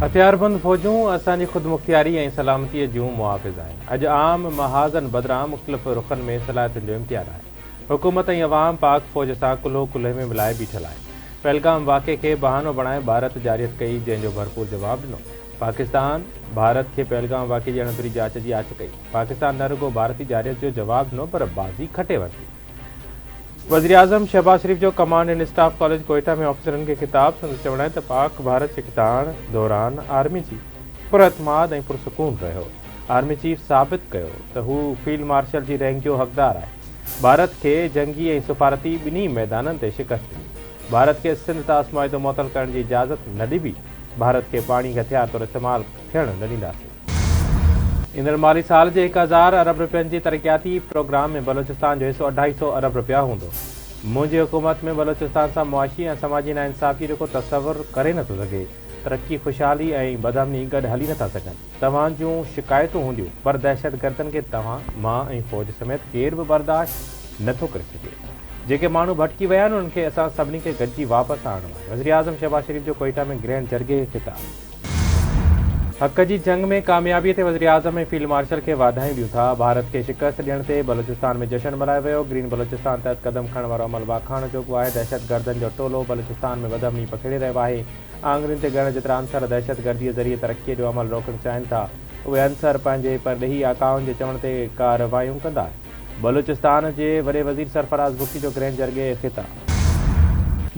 हथियारबंद फौजूं असांजी ख़ुदमुख्तियारी ऐं सलामतीअ जूं मुहाफ़िज़ आहिनि। अॼु आम महाज़न बदिरां मुख़्तलिफ़ रुख़नि में सलाहियतुनि जो इम्तिहान आहे। हुकूमत ऐं अवाम पाक फ़ौज सां कुल्हो कुल्हे में मिलाए बीठल आहे। पहलगाम वाक़े खे बहानो बणाए भारत जारियत कई, जंहिंजो भरपूर जवाबु ॾिनो। पाकिस्तान भारत खे पहलगाम वाक़े जी अणधरी जांच जी आछ कई। पाकिस्तान न रुगो भारती जारियत जो जवाबु ॾिनो पर बाज़ी खटे वरिती। वज़ीर आज़म शहबाज शरीफ़ जो command and staff college Quetta में ऑफिसरनि खे ख़िताब संदसि चवण आहे त पाक भारत चिकताण दौरान आर्मी चीफ पुरअतमाद ऐं पुरसकून रहियो। आर्मी चीफ साबित कयो त हू फील्ड मार्शल जी रैंक जो हक़दार आहे। भारत खे जंगी ऐं सफ़ारती ॿिन्ही मैदाननि ते शिकस्त ॾिनी। भारत खे सिंध तास मुआहिदो मुअतल करण जी इजाज़त न ॾिबी। भारत खे पाणी हथियार तौरु इस्तेमालु थियणु न ॾींदासीं। ईंदड़ माली साल जे 1000 अरब रुपयनि जी तरक़ियाती प्रोग्राम में बलोचिस्तान जो हिसो 250 अरब रुपया हूंदो। मुंहिंजी हुकूमत में बलोचिस्तान सां मुआशी ऐं समाजी नाइंसाफ़ी जो को तसवुरु करे नथो सघे। तरक़ी, ख़ुशहाली ऐं बदअमनी गॾु हली नथा सघनि। तव्हां जूं शिकायतूं हूंदियूं पर दहशतगर्दनि खे तव्हां, मां ऐं फ़ौज समेत केर बि बर्दाश्त नथो करे सघे। जेके माण्हू भटकी विया आहिनि उन्हनि खे असां सभिनी खे गॾिजी वापसि आणणो आहे। वज़ीर आज़म शहबाज शरीफ़ जो कोयटा में ग्रैंड जरगे ख़िताब। हक़ जी जंग में कामयाबीअ ते वज़ीर आज़म ऐं फील्ड मार्शल खे वाधायूं ॾियूं था। भारत खे शिकस्त ॾियण ते बलोचिस्तान में जश्न मल्हायो वियो। ग्रीन बलोचिस्तान तहत क़दम खणण वारो अमल वाखाण जोॻो आहे। दहशतगर्दनि जो टोलो बलोचिस्तान में बदअमनी पकड़े रहियो आहे। आङुरियुनि ते ॻणण जेतिरा अंसर दहशतगर्दीअ ज़रिए तरक़ीअ जो अमल रोकणु चाहिनि था, उहे अंसर पंहिंजे परॾेही आकाउनि जे चवण ते कार्रवायूं कंदा। बलोचिस्तान जे वॾे वज़ीर सरफराज़ बुकी जो ग्रैंड जरगे ख़िताब।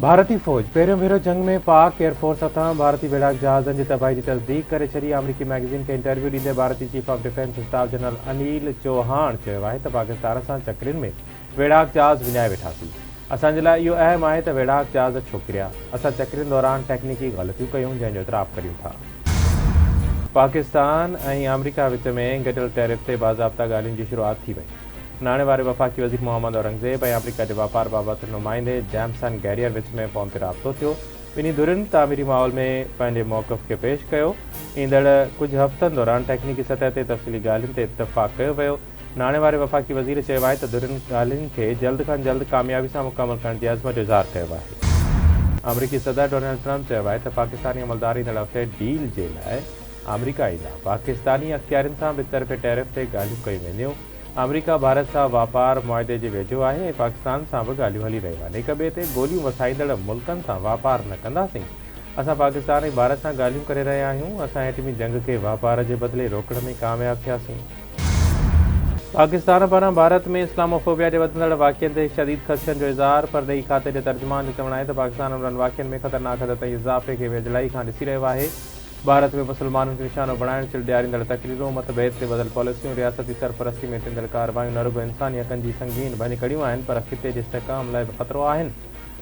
भारतीय फ़ौज पहिरियों भेरो जंग में पाक एयरफोर्स हथां भारतीय बेड़ाक जहाज़नि जी तबाही जी तस्दीक करे छॾी। अमरीकी मैगज़ीन खे इंटरव्यू ॾींदे भारतीय chief of defence staff general Anil Chauhan चयो आहे त पाकिस्तान सां चक्रियुनि में बेड़ाक जहाज़ विञाए वेठासीं। असांजे लाइ इहो अहम आहे त बेड़ाक जहाज़ छो किरिया। असां चक्रियुनि दौरान टेक्निकी ग़लतियूं कयूं, जंहिंजो इतराफ़ करियूं था। पाकिस्तान ऐं अमरीका विच में गॾियल टैरिफ ते बाज़ाब्ता ॻाल्हियुनि जी शुरूआति थी वई। नाणे वारे वफ़ाक़ी वज़ीर मोहम्मद औरंगज़ेब ऐं अमरीका जे वापार बाबति नुमाइंदे जैमसन गैरियर विच में फ़ोन ते राब्तो थियो। ॿिन्ही धुरियुनि तामीरी माहौल में पंहिंजे मौक़िफ़ खे पेश कयो। ईंदड़ कुझु हफ़्तनि दौरान टेक्निकी सतह ते तफ़सीली ॻाल्हियुनि ते इतफ़ाक़ कयो वियो। नाणे वारे वफ़ाक़ी वज़ीर चयो आहे त धुरियुनि ॻाल्हियुनि खे जल्द खां जल्द कामयाबी सां मुकमल करण जी अज़्म जो इज़हार कयो आहे। अमरीकी सदर डोनाल्ड ट्रम्प चयो आहे त पाकिस्तानी अमलदार ईंदड़ हफ़्ते डील जे लाइ अमरीका ईंदा। पाकिस्तानी अख़्तियारनि सां ॿितरफ़े टैरिफ ते ॻाल्हियूं कयूं वेंदियूं। अमरीका भारत सां वापार मुआहिदे जे वेझो आहे ऐं पाकिस्तान सां बि ॻाल्हियूं हली रहियूं आहिनि। हिक ॿिए ते गोलियूं वसाईंदड़ मुल्कनि सां वापार न कंदासीं। असां पाकिस्तान ऐं भारत सां ॻाल्हियूं करे रहिया आहियूं। असां एटमी जंग खे वापार जे बदिले रोकण में कामयाबु थियासीं। पाकिस्तान पारां भारत में इस्लामोफोबिया जे वधंदड़ वाक़िअनि ते शदीद ख़दशनि जो इज़हार। परॾेही खाते जे तर्जुमान जो चवणु आहे त पाकिस्तान उन्हनि वाक़िअनि में ख़तरनाक हद ताईं इज़ाफ़े खे वेझड़ाई खां ॾिसी रहियो आहे। भारत में मुसलमाननि खे निशानो बणाइण, चिल ॾियारींदड़ तक़रीरूं, मतभेद ते बदल पॉलिसियूं, रियासती सरपरस्ती में थींदड़ कार्रवायूं न रुगो इंसानी हक़नि जी संगीन भञकड़ियूं आहिनि पर ख़िते जे इस्तेहकाम लाइ बि ख़तरो आहिनि।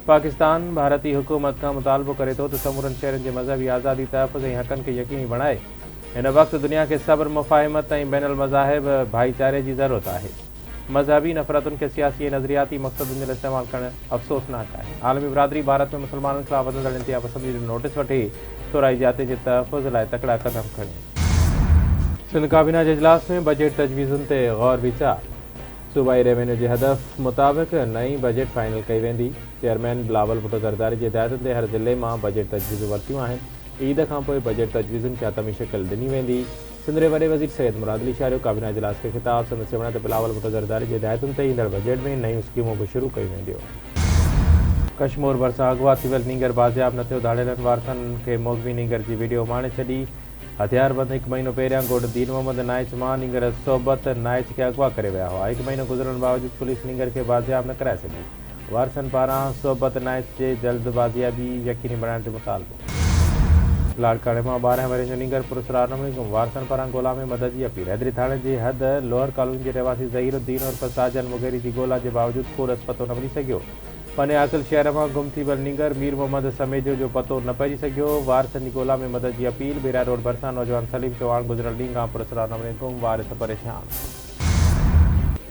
पाकिस्तान भारतीय हुकूमत खां मुतालबो करे थो त समूरनि शहरनि जे मज़हबी आज़ादी, तहफ़्फ़ुज़ ऐं हक़नि खे यकीनी बणाए। हिन वक़्तु दुनिया खे सब्र, मुफ़ाहिमत ऐं बैनुल मज़ाहिब भाईचारे जी ज़रूरत आहे। मज़हबी नफ़रतुनि खे सियासी ऐं नज़रियाती मक़सदनि जे लाइ इस्तेमालु करणु अफ़सोसनाक आहे। आलमी बिरादरी भारत में मुसलमाननि ख़िलाफ़ वधंदड़ इंतिहा पसंदी जो नोटिस वठी तौराई जाते जे तहफ़्फ़ुज़ लाइ तकड़ा क़दम खणे। सिंध काबीना जे इजलास में बजट तजवीज़ुनि ते गौर वीचार। सूबाई रेवेन्यू जे हदफ़ मुताबिक़ नई बजट फाइनल कई वेंदी। चेयरमैन बिलावल भुट्टो ज़रदारी जे हिदायतुनि ते हर ज़िले मां बजट तजवीज़ूं वरितियूं आहिनि। ईद खां पोइ बजट तजवीज़ुनि खे हतमी शिकिल ॾिनी वेंदी। सिंध जे वॾे वज़ीर सैयद मुराद अली शाह जो काबीना इजलास खे ख़िताब संदसि चवण त बिलावल भुट्टो ज़रदारी जे हिदायतुनि ते ईंदड़ बजट में नयूं स्कीमूं बि शुरू कयूं वेंदियूं। कश्मीर भरिसां अगवा थी वियल नींगर बाज़ियाब न थियो। दाड़ेलनि वारसनि खे मौज़वी नींगर जी वीडियो माणे छॾी। हथियारबंद 1 महीनो पहिरियां ॻोठ दीन मोहम्मद नाइच मां नींगर सोबत नाइच खे अगवा करे विया हुआ। 1 महीनो गुज़रण बावजूदि पुलिस नींगर खे बाज़ियाब न कराए सघी। वारसनि पारां सोबत नाइच जे जल्द बाज़ियाबी यकीनी बणाइण जो मुतालबो। लाड़काणे मां 12 वरियनि जो नींगर पुरस्कार नमूने गुम। वारसनि पारां ॻोल्हा में मदद जी अपील। हैदरी थाणे जी हद लोअर कॉलोनी जे रहवासी ज़हीरुद्दीन और साजन मुगेरी जी ॻोल्हा जे बावजूदि खोड़स पतो न मिली सघियो। पने आकिल शहर मां गुम थी वियल नींगर मीर मोहम्मद समेजो जो पतो न पइजी सघियो। वारसनि जी ॻोल्हा में मदद जी अपील। बेरा रोड भरिसां नौजवान सलीम चौहान गुज़िरियल ॾींहं खां पुरस्कार नमूने गुम। वारिस परेशान।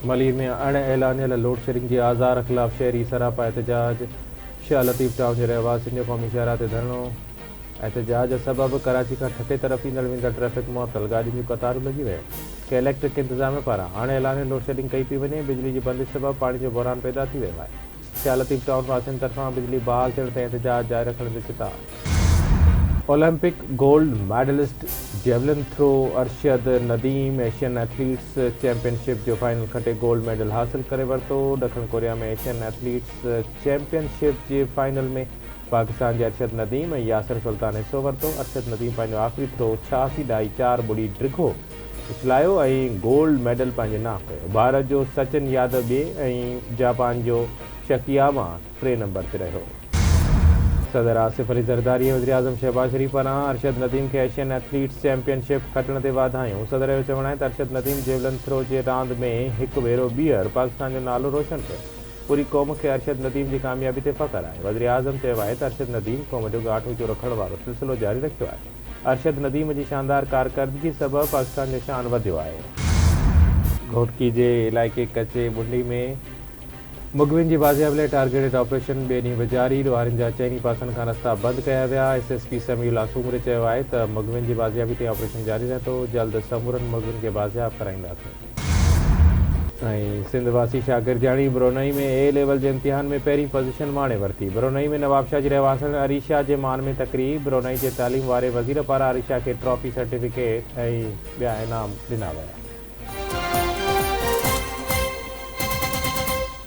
मलीर में अण ऐलानियल लोड शेडिंग जी आज़ार ख़िलाफ़ शहरी सरापा एहतजाज। शाह लतीफ़ टाउन जे रहवासियुनि जो क़ौमी शहरा ते धरणो। एहतजाज सबबि कराची खां ठटे तरफ़ ईंदड़ वेंदड़ ट्रैफ़िक मुअतल। गाॾियुनि जूं क़तारूं लॻी वियूं। के इलेक्ट्रिक इंतिज़ामिया पारां हाणे ऐलानियल लोड शेडिंग कई पई वञे। बिजली जी बंदिश सबबि पाणी जो बहिरान पैदा थी वियो आहे। शाह लतीफ़ टाउन वासियुनि तरफ़ां बिजली बहाल थियण ते एहतजाज जारी रखण जो चिता। Olympic gold medalist javelin throw Arshad Nadeem Asian athletes championship जो फाइनल खटे गोल्ड मेडल हासिल करे वरितो। ॾखण कोरिया में एशियन एथलीट्स चैंपियनशिप जे फाइनल में पाकिस्तान जे अरशद नदीम ऐं यासिर सुल्तान हिस्सो वरितो। अरशद नदीम पंहिंजो आख़िरी थ्रो 86.4 डिघो उछलायो ऐं गोल्ड मेडल पंहिंजे नाम कयो। भारत जो सचिन यादव ॿिए ऐं जापान जो शकियामा 3 नंबर ते रहियो। सदर आसिफ अली ज़रदारी वज़ीर आज़म शहबाज शरीफ़ पारां अरशद नदीम खे एशियन एथलीट्स चैंपियनशिप खटण ते वाधायूं। सदर जो चवणु आहे त अरशद नदीम जेवलिन थ्रो जे रांदि में हिकु भेरो ॿीहर पाकिस्तान जो नालो रोशन कयो। पूरी क़ौम खे अरशद नदीम जी कामयाबी ते फ़ख़्रु आहे। वज़ीर आज़म चयो आहे त अरशद नदीम क़ौम जो ॻाठ ऊचो रखण वारो सिलसिलो जारी रखियो आहे। अरशद नदीम जी शानदार कारकर्दगी सबबि पाकिस्तान जो शान वधियो आहे। घोटकी जे इलाइक़े कचे बुंडी में मुगविन जी बाज़ियाबी लाइ टारगेटेड ऑपरेशन ॿिए ॾींहुं बि जारी। ॾोहारियुनि जा चइनी पासनि खां रस्ता बंदि कया विया। SSP समीउल आसूमरे चयो आहे त मुगविन जी बाज़ियाबी ते ऑपरेशन जारी रहंदो। जल्द समूरनि मुगविन खे बाज़ियाब कराईंदासीं। ऐं सिंध वासी शाह गिरजाणी ब्रोनई में A लेवल जे इम्तिहान में पहिरीं पोज़ीशन माणे वरिती। ब्रोनई में नवाबशाह जी रहवासन अरीशा जे मान में तक़रीब। ब्रोनई जे तालीम वारे वज़ीर पारां अरीशा खे ट्रॉफी सर्टिफिकेट ऐं ॿिया इनाम ॾिना विया।